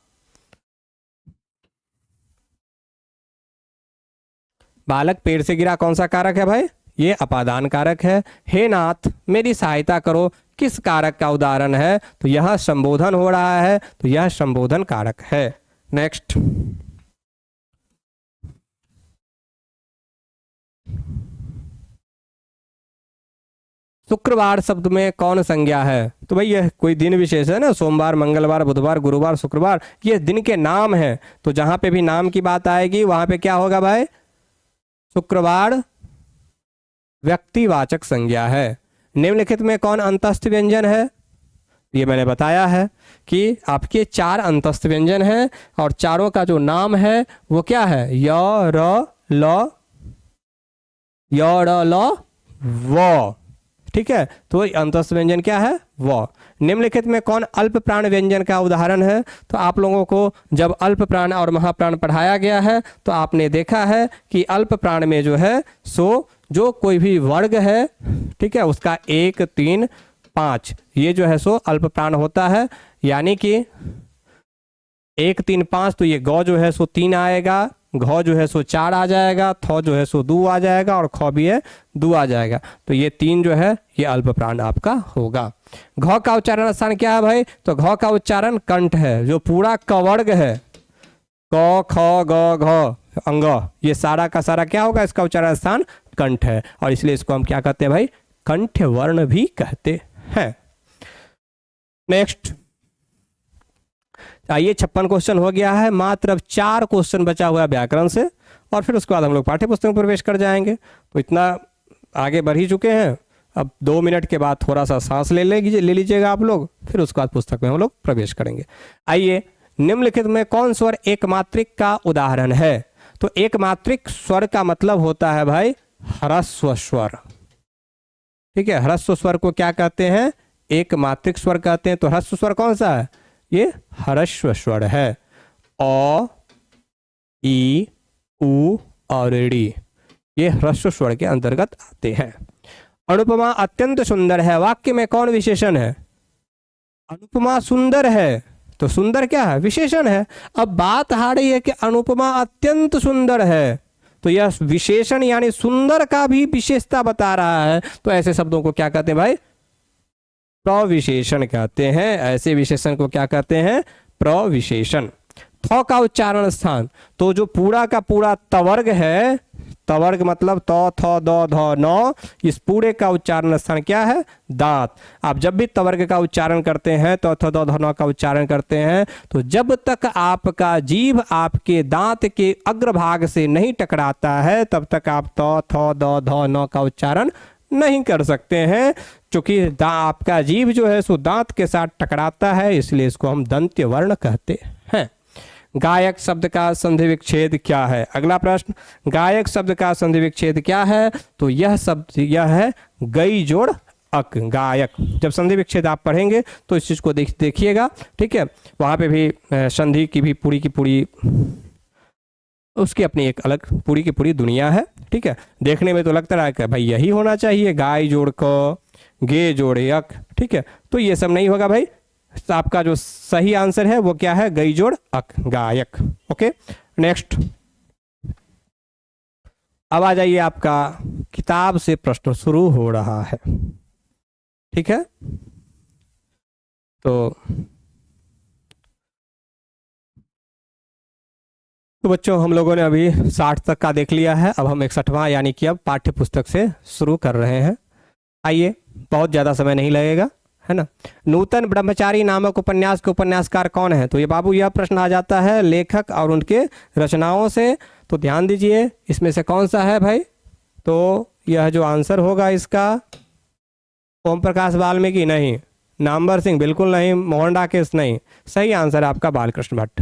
बालक पेड़ से गिरा कौन सा कारक है भाई? ये अपादान कारक है। हे नाथ मेरी सहायता करो किस कारक का उदाहरण है? तो यह संबोधन हो रहा है, तो यह संबोधन कारक है। नेक्स्ट, शुक्रवार शब्द में कौन संज्ञा है? तो भाई यह कोई दिन विशेष है ना, सोमवार, मंगलवार, बुधवार, गुरुवार, शुक्रवार, ये दिन के नाम है। तो जहां पे भी नाम की बात आएगी वहां पे क्या होगा भाई? शुक्रवार व्यक्तिवाचक संज्ञा है। निम्नलिखित में कौन अंतस्थ व्यंजन है? ये मैंने बताया है कि आपके 4 अंतस्थ व्यंजन हैं और चारों का जो नाम है वो क्या है? य, र, ल, य, र, ल, व, ठीक है। तो अंतस्थ व्यंजन क्या है? व। निम्नलिखित में कौन अल्प प्राण व्यंजन का उदाहरण है? तो आप लोगों को जब अल्प प्राण और महाप्राण पढ़ाया गया है तो आपने देखा है कि अल्प प्राण में जो है सो जो कोई भी वर्ग है, ठीक है, उसका 1, 3, 5 ये जो है सो अल्प प्राण होता है। यानी कि 1, 3, 5 तो ये गौ जो है सो 3 आएगा, घ जो है सो 4 आ जाएगा, थ जो है सो 2 आ जाएगा और ख भी है 2 आ जाएगा। तो ये 3 जो है ये अल्प प्राण आपका होगा। घ का उच्चारण स्थान क्या है भाई? तो घ का उच्चारण कंठ है, जो पूरा कवर्ग है, क, ख, ग, घ, अंग, ये सारा का सारा क्या होगा? इसका उच्चारण स्थान कंठ है, और इसलिए इसको हम क्या कहते हैं भाई? कंठ वर्ण भी कहते हैं। नेक्स्ट, आइए 56 क्वेश्चन हो गया है, मात्र अब 4 क्वेश्चन बचा हुआ है व्याकरण से, और फिर उसके बाद हम लोग पाठ्य पुस्तक में प्रवेश कर जाएंगे। तो इतना आगे बढ़ ही चुके हैं, अब 2 मिनट के बाद थोड़ा सा सांस ले लीजिएगा आप लोग, फिर उसके बाद पुस्तक में हम लोग प्रवेश करेंगे। आइए, निम्नलिखित में कौन स्वर एकमात्रिक का उदाहरण है? तो एकमात्रिक स्वर का मतलब होता है भाई ह्रस्व स्वर, ठीक है। ह्रस्व स्वर को क्या कहते हैं? एकमात्रिक स्वर कहते हैं। तो ह्रस्व स्वर कौन सा है? ये ह्रस्व स्वर है। अ, ई, उ और ड़ी, ये ह्रस्व स्वर के अंतर्गत आते हैं। अनुपमा अत्यंत सुंदर है, वाक्य में कौन विशेषण है? अनुपमा सुंदर है, तो सुंदर क्या है? विशेषण है। अब बात आ रही है कि अनुपमा अत्यंत सुंदर है, तो यह विशेषण यानी सुंदर का भी विशेषता बता रहा है। तो ऐसे शब्दों को क्या कहते हैं भाई? प्रविशेषण कहते हैं। ऐसे विशेषण को क्या कहते हैं? प्रविशेषण। थ का उच्चारण स्थान, तो जो पूरा का पूरा तवर्ग है, तवर्ग मतलब त थ द ध न, इस पूरे का उच्चारण स्थान क्या है? दांत। आप जब भी तवर्ग का उच्चारण करते हैं, त थ द ध न का उच्चारण करते हैं, तो जब तक आपका जीभ आपके दांत के अग्रभाग से नहीं टकराता है, तब तक आप त थ द ध न का उच्चारण नहीं कर सकते हैं। क्योंकि आपका जीभ जो है सो दांत के साथ टकराता है, इसलिए इसको हम दंत्य वर्ण कहते हैं। गायक शब्द का संधि विच्छेद क्या है? अगला प्रश्न, गायक शब्द का संधि विच्छेद क्या है? तो यह शब्द यह है गई जोड़ अक, गायक। जब संधि विच्छेद आप पढ़ेंगे तो इस चीज को देखिएगा, ठीक है। वहां पे भी संधि की भी पूरी की पूरी उसकी अपनी एक अलग पूरी की पूरी दुनिया है, ठीक है। देखने में तो लगता है कि भाई यही होना चाहिए, गाय जोड़ क, गे जोड़ यक, ठीक है। तो ये सब नहीं होगा भाई। आपका जो सही आंसर है वो क्या है? गई जोड़ अक, गायक। Okay, next. अब आ जाइए, आपका किताब से प्रश्न शुरू हो रहा है, ठीक है। तो बच्चों, हम लोगों ने अभी 60 तक का देख लिया है। अब हम 61वां यानी कि अब पाठ्य पुस्तक से शुरू कर रहे हैं। आइए, बहुत ज़्यादा समय नहीं लगेगा, है ना। नूतन ब्रह्मचारी नामक उपन्यास के उपन्यासकार कौन है? तो ये बाबू यह प्रश्न आ जाता है लेखक और उनके रचनाओं से। तो ध्यान दीजिए, इसमें से कौन सा है भाई? तो यह जो आंसर होगा इसका, ओम प्रकाश वाल्मीकि नहीं, नामवर सिंह बिल्कुल नहीं, मोहन डाकेश नहीं। सही आंसर आपका बालकृष्ण भट्ट।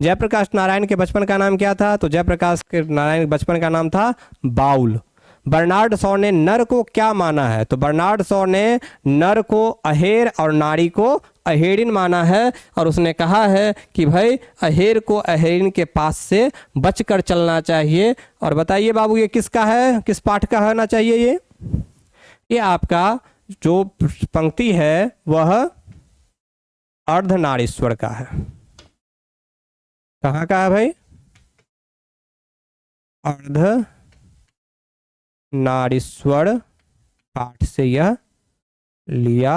जयप्रकाश नारायण के बचपन का नाम क्या था? तो जयप्रकाश के नारायण के बचपन का नाम था बाउल। बर्नार्ड शॉ ने नर को क्या माना है? तो बर्नार्ड शॉ ने नर को अहेर और नारी को अहेरिन माना है, और उसने कहा है कि भाई अहेर को अहेरिन के पास से बचकर चलना चाहिए। और बताइए बाबू, ये किसका है, किस पाठ का होना चाहिए? ये आपका जो पंक्ति है वह अर्धनारीश्वर का है। कहाँ का है भाई? अर्ध नारीश्वर पाठ से यह लिया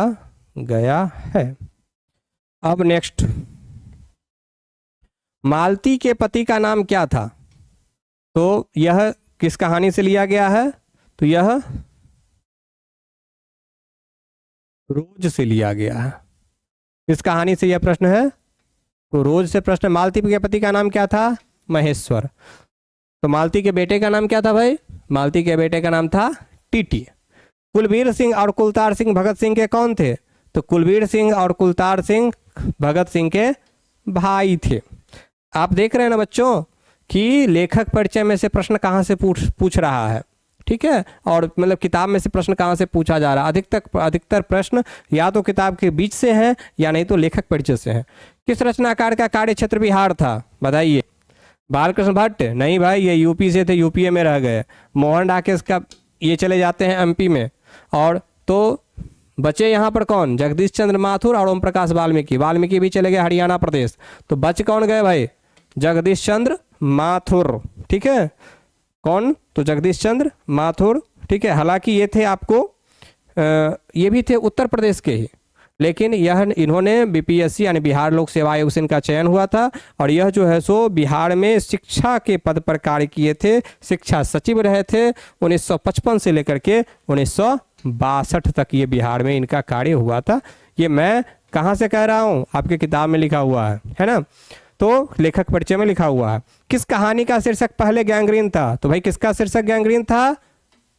गया है। अब नेक्स्ट, मालती के पति का नाम क्या था? तो यह किस कहानी से लिया गया है? तो यह रोज से लिया गया है। किस कहानी से यह प्रश्न है? तो रोज से प्रश्न। मालती के पति का नाम क्या था? महेश्वर। तो मालती के बेटे का नाम क्या था भाई? मालती के बेटे का नाम था टीटी। कुलबीर सिंह और कुलतार सिंह भगत सिंह के कौन थे? तो कुलबीर सिंह और कुलतार सिंह भगत सिंह के भाई थे। आप देख रहे हैं ना बच्चों कि लेखक परिचय में से प्रश्न कहाँ से पूछ रहा है, ठीक है। और मतलब किताब में से प्रश्न कहाँ से पूछा जा रहा है? अधिकतर प्रश्न या तो किताब के बीच से हैं या नहीं तो लेखक परिचय से हैं। किस रचनाकार का कार्य क्षेत्र बिहार था? बताइए। बालकृष्ण भट्ट नहीं भाई, ये यूपी से थे, यूपीए में रह गए। मोहन डाकेश का ये चले जाते हैं एमपी में। और तो बचे यहाँ पर कौन? जगदीश चंद्र माथुर और ओम प्रकाश वाल्मीकि। वाल्मीकि भी चले गए हरियाणा प्रदेश। तो बच कौन गए भाई? जगदीश चंद्र माथुर, ठीक है। कौन? तो जगदीश चंद्र माथुर, ठीक है। हालांकि ये थे आपको ये भी थे उत्तर प्रदेश के ही, लेकिन यह इन्होंने बीपीएससी यानी बिहार लोक सेवा आयोग से इनका चयन हुआ था। और यह जो है सो बिहार में शिक्षा के पद पर कार्य किए थे, शिक्षा सचिव रहे थे 1955 से लेकर के 1962 तक ये बिहार में इनका कार्य हुआ था। ये मैं कहाँ से कह रहा हूँ? आपके किताब में लिखा हुआ है ना। तो लेखक परिचय में लिखा हुआ है। किस कहानी का शीर्षक पहले गैंग्रीन था? तो भाई किसका शीर्षक गैंग्रीन था?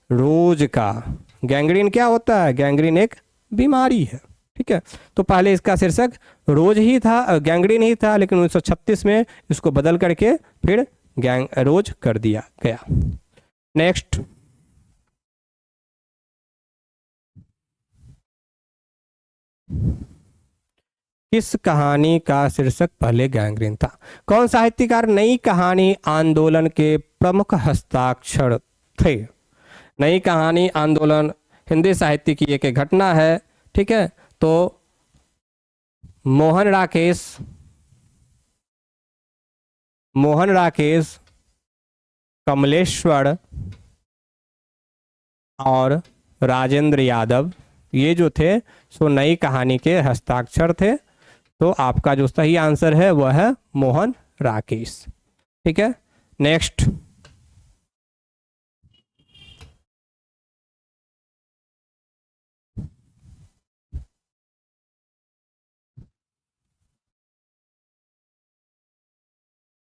रोज का। गैंग्रीन क्या होता है? गैंग्रीन एक बीमारी है, ठीक है। तो पहले इसका शीर्षक रोज ही था, गैंग्रीन ही था, लेकिन 1936 में इसको बदल करके फिर रोज कर दिया गया। नेक्स्ट, किस कहानी का शीर्षक पहले गैंग्रीन था? कौन साहित्यकार नई कहानी आंदोलन के प्रमुख हस्ताक्षर थे? नई कहानी आंदोलन हिंदी साहित्य की एक घटना है, ठीक है। तो मोहन राकेश मोहन राकेश, कमलेश्वर और राजेंद्र यादव, ये जो थे सो नई कहानी के हस्ताक्षर थे। तो आपका जो सही आंसर है वह है मोहन राकेश। ठीक है, नेक्स्ट।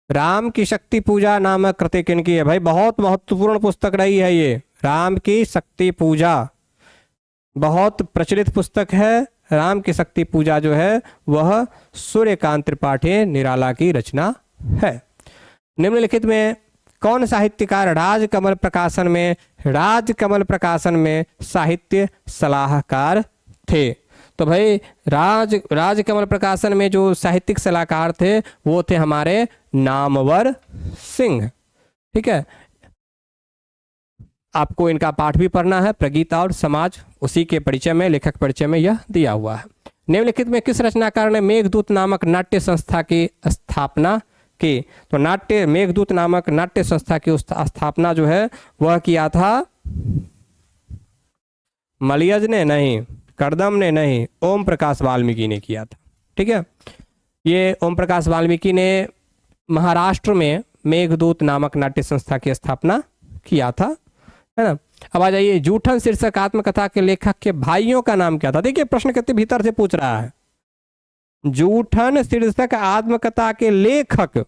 राम की शक्ति पूजा नामक कृति किनकी है? भाई बहुत महत्वपूर्ण पुस्तक रही है ये। राम की शक्ति पूजा बहुत प्रचलित पुस्तक है। राम की शक्ति पूजा जो है वह सूर्यकांत त्रिपाठी निराला की रचना है। निम्नलिखित में कौन साहित्यकार राजकमल प्रकाशन में साहित्य सलाहकार थे? तो भाई राजकमल प्रकाशन में जो साहित्यिक सलाहकार थे वो थे हमारे नामवर सिंह। ठीक है, आपको इनका पाठ भी पढ़ना है, प्रगीता और समाज, उसी के परिचय में, लेखक परिचय में यह दिया हुआ है। निम्नलिखित में किस रचनाकार ने मेघदूत नामक नाट्य संस्था की स्थापना की? तो मेघदूत नामक नाट्य संस्था की स्थापना जो है वह किया था मलयज ने नहीं, करदम ने नहीं, ओम प्रकाश वाल्मीकि ने किया था। ठीक है, ये ओम प्रकाश वाल्मीकि ने महाराष्ट्र में मेघदूत नामक नाट्य संस्था की स्थापना किया था, है ना। अब आ जाइए, जूठन शीर्षक आत्मकथा के लेखक के भाइयों का नाम क्या था? देखिए प्रश्न कितने भीतर से पूछ रहा है। जूठन शीर्षक आत्मकथा के लेखक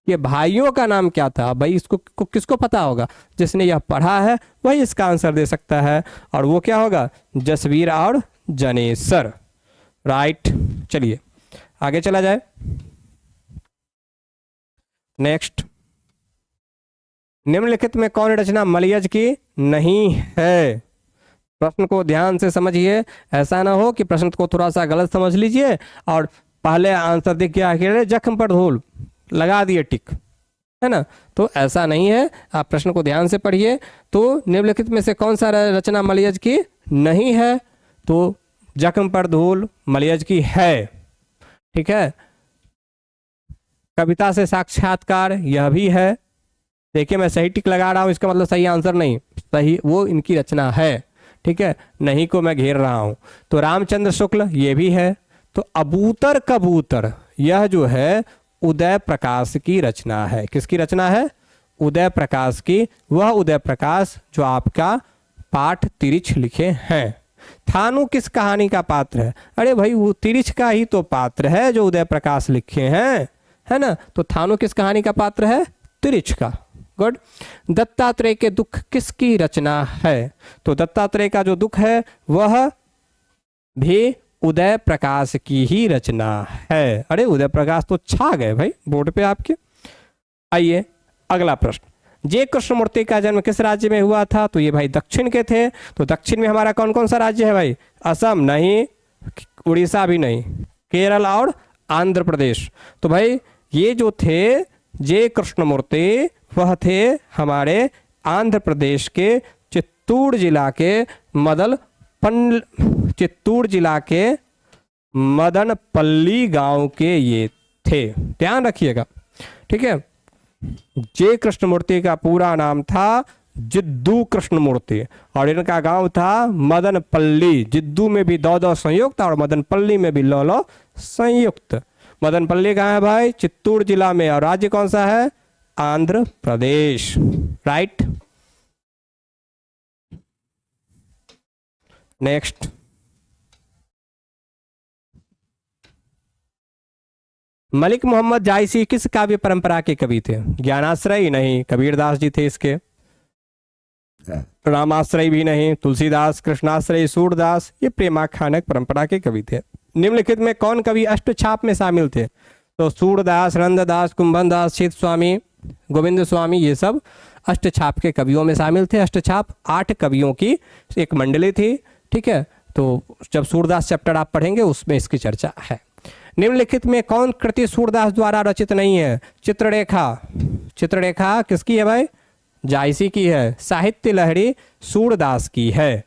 के भाइयों का नाम क्या था? भाई इसको किसको पता होगा? जिसने यह पढ़ा है वही इसका आंसर दे सकता है, और वो क्या होगा? जसवीर और जनेसर। राइट, चलिए आगे चला जाए। नेक्स्ट, निम्नलिखित में कौन रचना मलयज की नहीं है? प्रश्न को ध्यान से समझिए, ऐसा ना हो कि प्रश्न को थोड़ा सा गलत समझ लीजिए और पहले आंसर देख के आखिर जख्म पर धूल लगा दिए टिक, है ना। तो ऐसा नहीं है, आप प्रश्न को ध्यान से पढ़िए। तो निम्नलिखित में से कौन सा रचना मलयज की नहीं है? तो जख्म पर धूल मलयज की है। ठीक है, कविता से साक्षात्कार यह भी है। देखिए मैं सही टिक लगा रहा हूं, इसका मतलब सही आंसर नहीं, सही वो इनकी रचना है। ठीक है, नहीं को मैं घेर रहा हूं। तो रामचंद्र शुक्ल ये भी है। तो अबूतर कबूतर यह जो है उदय प्रकाश की रचना है। किसकी रचना है? उदय प्रकाश की। वह उदय प्रकाश जो आपका पाठ तिरिछ लिखे हैं। थानू किस कहानी का पात्र है? अरे भाई वो तिरिछ का ही तो पात्र है जो उदय प्रकाश लिखे हैं, है ना। तो थानू किस कहानी का पात्र है? तिरिछ का। गुड। दत्तात्रेय के दुख किसकी रचना है? तो दत्तात्रेय का जो दुख है वह भी उदय प्रकाश की ही रचना है। अरे उदय प्रकाश तो छा गए भाई बोर्ड पे आपके। आइए अगला प्रश्न, जे कृष्णमूर्ति का जन्म किस राज्य में हुआ था? तो ये भाई दक्षिण के थे। तो दक्षिण में हमारा कौन कौन सा राज्य है भाई? असम नहीं, उड़ीसा भी नहीं, केरल और आंध्र प्रदेश। तो भाई ये जो थे जे कृष्णमूर्ति वह थे हमारे आंध्र प्रदेश के चित्तूर जिला के मदनपल्ली गांव के ये थे। ध्यान रखिएगा, ठीक है। जे कृष्णमूर्ति का पूरा नाम था जिद्दू कृष्णमूर्ति और इनका गांव था मदनपल्ली। जिद्दू में भी दो संयुक्त और मदनपल्ली में भी लो संयुक्त। मदनपल्ली कहाँ है भाई? चित्तूर जिला में। और राज्य कौन सा है? आंध्र प्रदेश। Right, next. मलिक मोहम्मद जायसी किस काव्य परंपरा के कवि थे? ज्ञानाश्रय नहीं, कबीरदास जी थे इसके। रामाश्रय भी नहीं, तुलसीदास, कृष्णाश्रय, सूरदास, ये प्रेमाख्यानक परंपरा के कवि थे। निम्नलिखित में कौन कवि अष्टछाप में शामिल थे? तो सूरदास, नंददास, कुंभनदास, चित स्वामी, गोविंद स्वामी, ये सब अष्टछाप के कवियों में शामिल थे। अष्टछाप 8 कवियों की एक मंडली थी। ठीक है, तो जब सूरदास चैप्टर आप पढ़ेंगे उसमें इसकी चर्चा है। निम्नलिखित में कौन कृति सूरदास द्वारा रचित नहीं है? चित्ररेखा। चित्ररेखा किसकी है भाई? जायसी की है। साहित्य लहरी सूरदास की है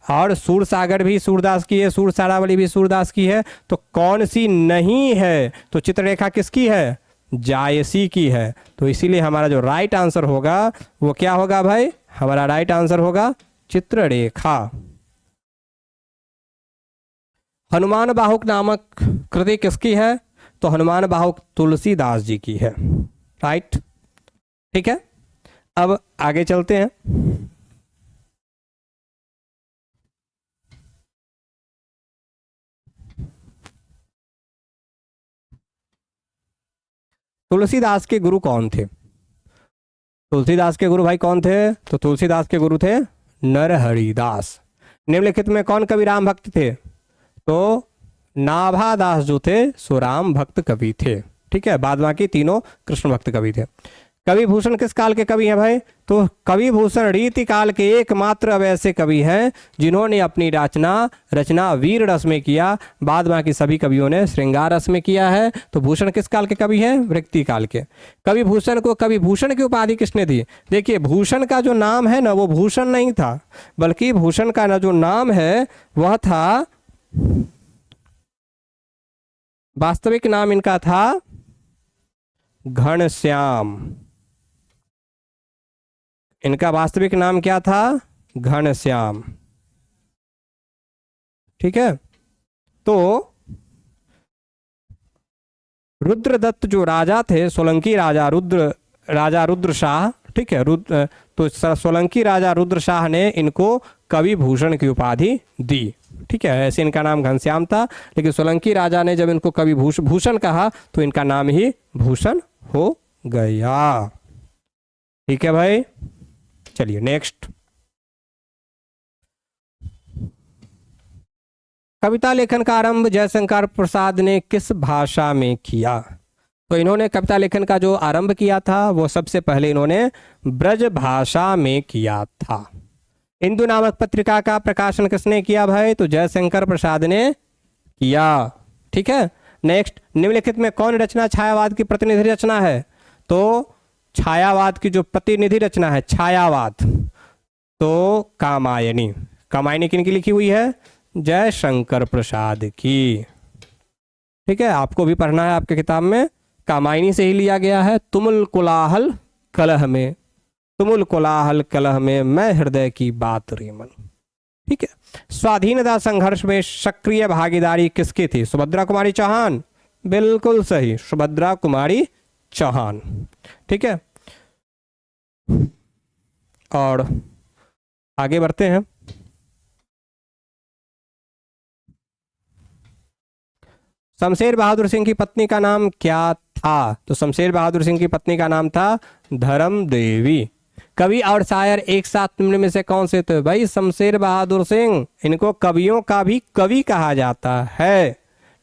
और सूरसागर भी सूरदास की है, सूर सारावली भी सूरदास की है। तो कौन सी नहीं है? तो चित्ररेखा किसकी है? जायसी की है। तो इसीलिए हमारा जो राइट आंसर होगा वो क्या होगा भाई, हमारा राइट आंसर होगा चित्ररेखा। हनुमान बाहुक नामक कृति किसकी है, तो हनुमान बाहुक तुलसीदास जी की है। राइट, ठीक है। अब आगे चलते हैं। तुलसीदास के गुरु कौन थे, तुलसीदास के गुरु भाई कौन थे, तो तुलसीदास के गुरु थे नरहरिदास। निम्नलिखित में कौन कवि राम भक्त थे, तो नाभादास जो थे सो राम भक्त कवि थे। ठीक है, बाद बाकी तीनों कृष्ण भक्त कवि थे। कवि भूषण किस काल के कवि हैं भाई, तो कवि भूषण रीति काल के एकमात्र अब ऐसे कवि हैं जिन्होंने अपनी रचना वीर रस में किया, बाद बाकी सभी कवियों ने श्रृंगार रस में किया है। तो भूषण किस काल के कवि हैं, रीति काल के। कवि भूषण को कवि भूषण की उपाधि किसने दी, देखिए भूषण का जो नाम है ना वो भूषण नहीं था, बल्कि भूषण का ना जो नाम है वह था, वास्तविक नाम इनका था घनश्याम। इनका वास्तविक नाम क्या था, घनश्याम। ठीक है, तो रुद्रदत्त जो राजा थे, सोलंकी राजा रुद्र शाह, ठीक है, तो सोलंकी राजा रुद्र शाह ने इनको कवि भूषण की उपाधि दी। ठीक है, ऐसे इनका नाम घनश्याम था, लेकिन सोलंकी राजा ने जब इनको कवि भूषण कहा तो इनका नाम ही भूषण हो गया। ठीक है भाई, चलिए नेक्स्ट। कविता लेखन का आरंभ जयशंकर प्रसाद ने किस भाषा में किया, तो इन्होंने कविता लेखन का जो आरंभ किया था वो सबसे पहले इन्होंने ब्रज भाषा में किया था। इंदु नामक पत्रिका का प्रकाशन किसने किया भाई, तो जयशंकर प्रसाद ने किया। ठीक है, नेक्स्ट। निम्नलिखित में कौन रचना छायावाद की प्रतिनिधि रचना है, तो छायावाद की जो प्रतिनिधि रचना है छायावाद, तो कामायनी। कामायनी किनकी लिखी हुई है, जयशंकर प्रसाद की। ठीक है, आपको भी पढ़ना है, आपके किताब में कामायनी से ही लिया गया है। तुमुल कोलाहल कलह में, तुमुल कोलाहल कलह में मैं हृदय की बात रे मन। ठीक है, स्वाधीनता संघर्ष में सक्रिय भागीदारी किसकी थी, सुभद्रा कुमारी चौहान। बिल्कुल सही, सुभद्रा कुमारी चौहान। ठीक है, और आगे बढ़ते हैं। शमशेर बहादुर सिंह की पत्नी का नाम क्या था, तो शमशेर बहादुर सिंह की पत्नी का नाम था धर्म देवी। कवि और शायर एक साथ निम्न में से कौन से थे, भाई शमशेर बहादुर सिंह, इनको कवियों का भी कवि कहा जाता है।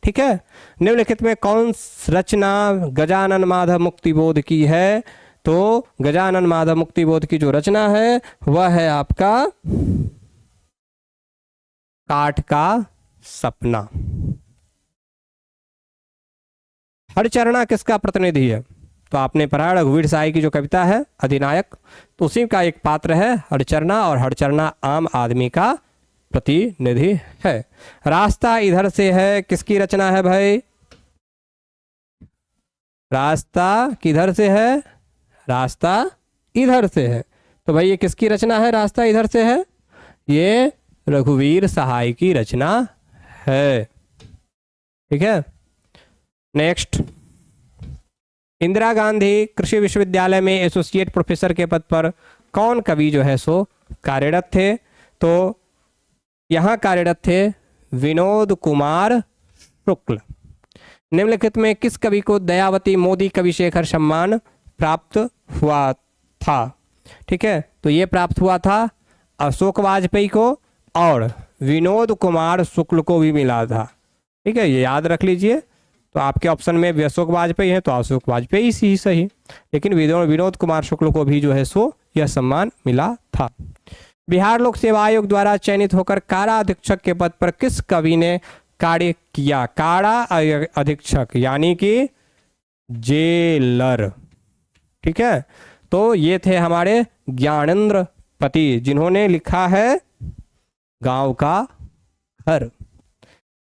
ठीक है, निम्नलिखित में कौन रचना गजानन माधव मुक्तिबोध की है, तो गजानन माधव मुक्तिबोध की जो रचना है वह है आपका काठ का सपना। हरचरणा किसका प्रतिनिधि है, तो आपने पढ़ा रघुवीर साई की जो कविता है अधिनायक, तो उसी का एक पात्र है हरचरणा, और हरचरणा आम आदमी का प्रतिनिधि है। रास्ता इधर से है किसकी रचना है भाई, रास्ता किधर से है, रास्ता इधर से है। तो भाई ये किसकी रचना है, रास्ता इधर से है, ये रघुवीर सहाय की रचना है। ठीक है, नेक्स्ट। इंदिरा गांधी कृषि विश्वविद्यालय में एसोसिएट प्रोफेसर के पद पर कौन कवि जो है सो कार्यरत थे, तो यहाँ कार्यरत थे विनोद कुमार शुक्ल। निम्नलिखित में किस कवि को दयावती मोदी कवि शेखर सम्मान प्राप्त हुआ था, ठीक है, तो ये प्राप्त हुआ था अशोक वाजपेयी को, और विनोद कुमार शुक्ल को भी मिला था। ठीक है, ये याद रख लीजिए। तो आपके ऑप्शन में अशोक वाजपेयी है तो अशोक वाजपेयी ही सही, लेकिन विनोद कुमार शुक्ल को भी जो है सो यह सम्मान मिला था। बिहार लोक सेवा आयोग द्वारा चयनित होकर कारा अधीक्षक के पद पर किस कवि ने कार्य किया, कारा अधीक्षक यानी कि जेलर। ठीक है, तो ये थे हमारे ज्ञानेंद्र पति, जिन्होंने लिखा है गांव का घर।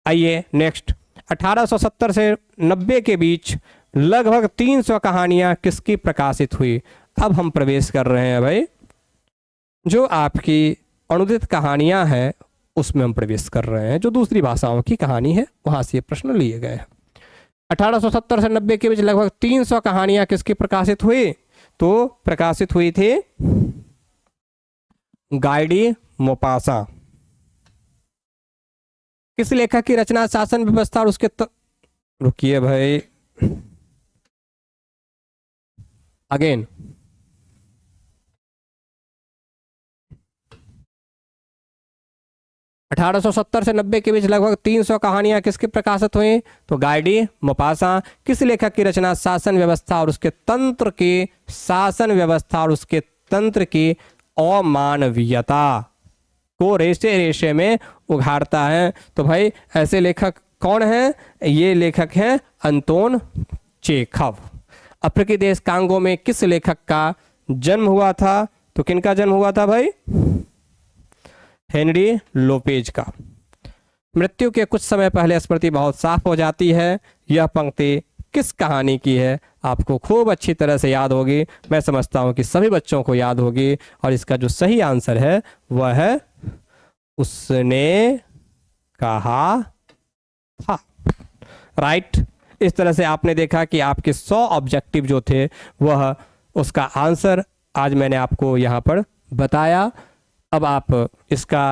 आइए नेक्स्ट। 1870 से 90 के बीच लगभग 300 कहानियां किसकी प्रकाशित हुई। अब हम प्रवेश कर रहे हैं भाई, जो आपकी अनुदित कहानियां हैं उसमें हम प्रवेश कर रहे हैं, जो दूसरी भाषाओं की कहानी है वहां से ये प्रश्न लिए गए हैं। 1870 से 90 के बीच लगभग 300 कहानियां किसकी प्रकाशित हुई, तो प्रकाशित हुई थी गाय डी मोपासा। किस लेखक की रचना शासन व्यवस्था और उसके रुकिए भाई, अगेन 1870 से 90 के बीच लगभग 300 कहानियां किसकी प्रकाशित हुई, तो गाय डी मोपासा। किस लेखक की रचना शासन व्यवस्था और उसके तंत्र की, शासन व्यवस्था और उसके तंत्र की अमानवीयता को रेशे रेशे में उघाड़ता है। तो भाई ऐसे लेखक कौन हैं, ये लेखक हैं अंतोन चेखव। अफ्रीकी देश कांगो में किस लेखक का जन्म हुआ था, तो किनका जन्म हुआ था भाई, हेनरी लोपेज का। मृत्यु के कुछ समय पहले स्मृति बहुत साफ हो जाती है, यह पंक्ति किस कहानी की है, आपको खूब अच्छी तरह से याद होगी। मैं समझता हूं कि सभी बच्चों को याद होगी, और इसका जो सही आंसर है वह है उसने कहा था। राइट। इस तरह से आपने देखा कि आपके 100 ऑब्जेक्टिव जो थे वह उसका आंसर आज मैंने आपको यहाँ पर बताया। अब आप इसका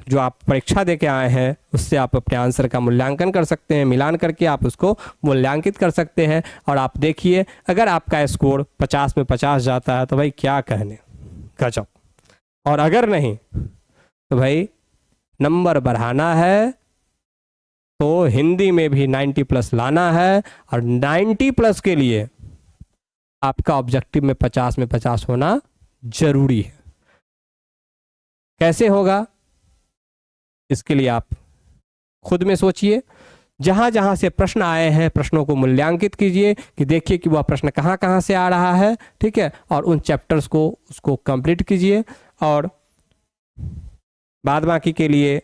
जो आप परीक्षा दे के आए हैं उससे आप अपने आंसर का मूल्यांकन कर सकते हैं, मिलान करके आप उसको मूल्यांकित कर सकते हैं। और आप देखिए अगर आपका स्कोर 50 में 50 जाता है तो भाई क्या कहने, गजब। और अगर नहीं तो भाई नंबर बढ़ाना है, तो हिंदी में भी 90+ लाना है, और 90+ के लिए आपका ऑब्जेक्टिव में 50 में 50 होना जरूरी है। कैसे होगा, इसके लिए आप खुद में सोचिए। जहां जहां से प्रश्न आए हैं प्रश्नों को मूल्यांकित कीजिए कि देखिए कि वह प्रश्न कहां कहां से आ रहा है, ठीक है, और उन चैप्टर्स को उसको कंप्लीट कीजिए। और बाद बाकी के लिए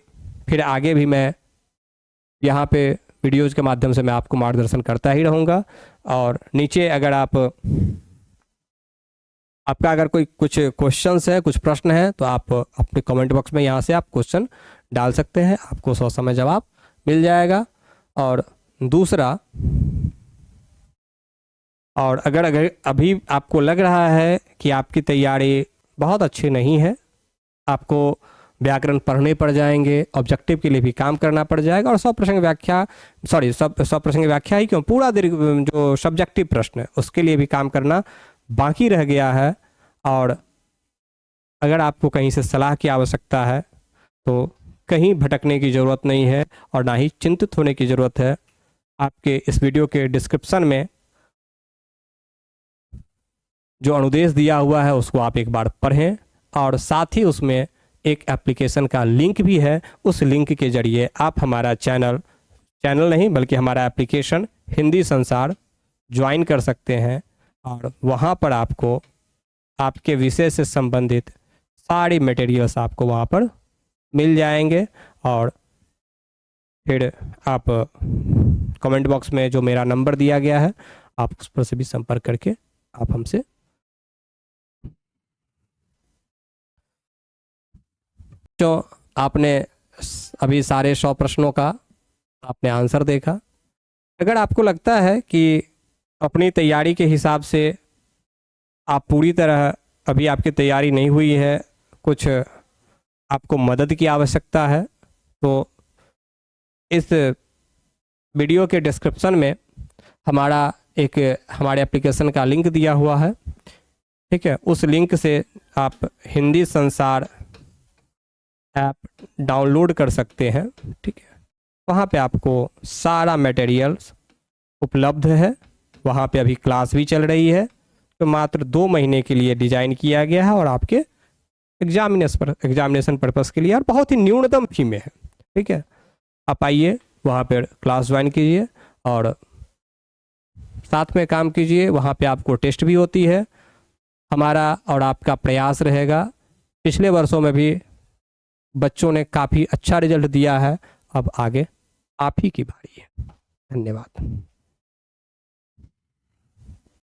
फिर आगे भी मैं यहाँ पे वीडियोज़ के माध्यम से मैं आपको मार्गदर्शन करता ही रहूँगा। और नीचे अगर आपका अगर कोई कुछ क्वेश्चंस है, कुछ प्रश्न है, तो आप अपने कमेंट बॉक्स में यहाँ से आप क्वेश्चन डाल सकते हैं, आपको 100 समय जवाब मिल जाएगा। और दूसरा, और अगर अभी आपको लग रहा है कि आपकी तैयारी बहुत अच्छी नहीं है, आपको व्याकरण पढ़ने पड़ जाएंगे, ऑब्जेक्टिव के लिए भी काम करना पड़ जाएगा, और 100 प्रश्न की व्याख्या, 100 प्रश्न की व्याख्या ही क्यों, पूरा जो सब्जेक्टिव प्रश्न है उसके लिए भी काम करना बाकी रह गया है। और अगर आपको कहीं से सलाह की आवश्यकता है तो कहीं भटकने की ज़रूरत नहीं है और ना ही चिंतित होने की ज़रूरत है। आपके इस वीडियो के डिस्क्रिप्शन में जो अनुदेश दिया हुआ है उसको आप एक बार पढ़ें, और साथ ही उसमें एक एप्लीकेशन का लिंक भी है। उस लिंक के जरिए आप हमारा चैनल नहीं बल्कि हमारा एप्लीकेशन हिंदी संसार ज्वाइन कर सकते हैं, और वहाँ पर आपको आपके विषय से संबंधित सारी मटेरियल्स आपको वहाँ पर मिल जाएंगे। और फिर आप कमेंट बॉक्स में जो मेरा नंबर दिया गया है आप उस पर से भी संपर्क करके आप हमसे जो आपने अभी सारे 100 प्रश्नों का आपने आंसर देखा। अगर आपको लगता है कि अपनी तैयारी के हिसाब से आप पूरी तरह अभी आपकी तैयारी नहीं हुई है, कुछ आपको मदद की आवश्यकता है, तो इस वीडियो के डिस्क्रिप्शन में हमारे एप्लीकेशन का लिंक दिया हुआ है, ठीक है। उस लिंक से आप हिंदी संसार ऐप डाउनलोड कर सकते हैं, ठीक है। वहाँ पे आपको सारा मटेरियल्स उपलब्ध है। वहाँ पे अभी क्लास भी चल रही है, तो मात्र 2 महीने के लिए डिज़ाइन किया गया है, और आपके एग्जामिनेशन पर्पस के लिए, और बहुत ही न्यूनतम फी में है, ठीक है। आप आइए वहाँ पर क्लास ज्वाइन कीजिए और साथ में काम कीजिए। वहाँ पे आपको टेस्ट भी होती है। हमारा और आपका प्रयास रहेगा, पिछले वर्षों में भी बच्चों ने काफ़ी अच्छा रिजल्ट दिया है, अब आगे आप ही की बारी है। धन्यवाद।